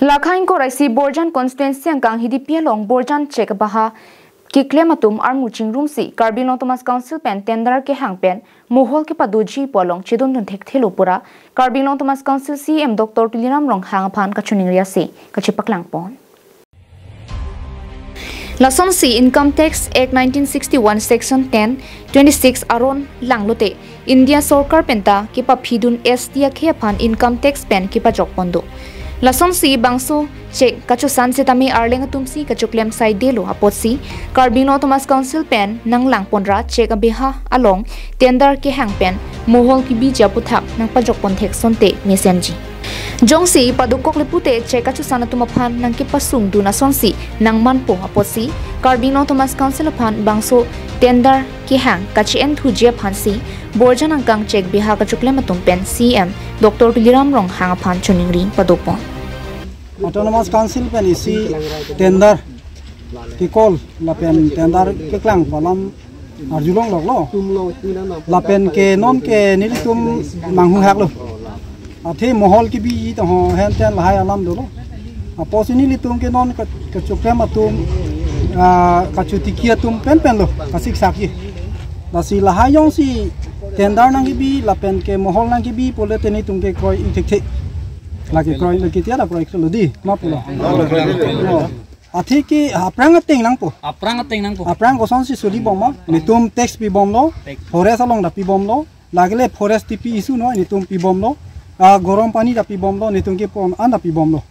Lakhain ko raisi Borjan constituency angkang hidipia long Borjan Chek Abeha kachoklem atum armuching room si Karbilong Thomas Council pen tender ke hangpen aMohol ke paduji polong chidon dun thek thelo pura Karbilong Thomas Council CM Dr. Tuliram rong hang aphan kachoningr se kachipaklang pon. Lason si Income Tax Act 1961 Section 10 26 aron langlote India Sarkar penta ki paphidun ST ke aphan income tax pen ki pajok pondo. Lason si bangso Chek kachosan setami arleng atumsi kachoklem sai delo apotsi Karbilong Thomas Council pen nang langponra Chek Abeha along tender ke hang pen aMohol ki bija puthak nang pajok pon thek sonte mesenji. Jongsi padukok lepute Chek kachosan atum aphan nang ki pasung duna sonsi nang manpo apotsi Karbilong Thomas Council aphan bangso tender ki hang kachien thuje phansi Borjan Angkang Chek Abeha kachoklem atum pen CM Dr. Tuliram rong hang aphan choningri padopon. Autonomous Council pen isi tender kikol lapen tender keklang palam arjulong lo lapen ke non ke nilitum manghu hak lo ate aMohol ki bi to hen ten lahai alam do lo aposi nilitum ke non kachoklem atum kachutiki atum pen lo kasik sakhi lasi lahai yong si tender nang bi lapen ke aMohol nang bi pole teni tum ke koi itek lagi kroy lagi tiada proyek lodi mapulo athi aprang aprang koson si sudi bom nitum tax pi bom lo forest along da pi bom lo lagle forest tipi isu no nitum pi bom lo gorom pani da pi bom lo nitum ke pon anda pi bom lo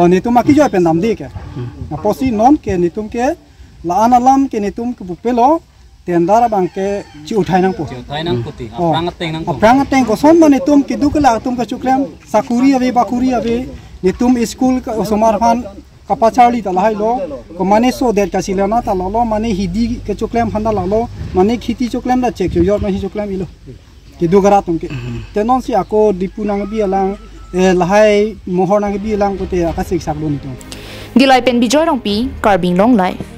nitum aki jo pendam de ke posi non ke nitum ke la analam ke nitum ke pupelo tendara bangke ci uthai nang puti aprang ateng ko son mane tum ki dukla tum ka choklem sakuri ave bakuri ave nitum school ka somar phan kapachali ta lahai lo ko mane so der ka silana ta lo mane hidi ka choklem handa lo mane khiti choklem da chek yor ma hi choklem ilo ki dugara tum ke tenon si ako dipu nang bi alang lahai mohor nang bi alang ko te akasik saklo nitum Dilai pen bijoy rong pi Karbilong live.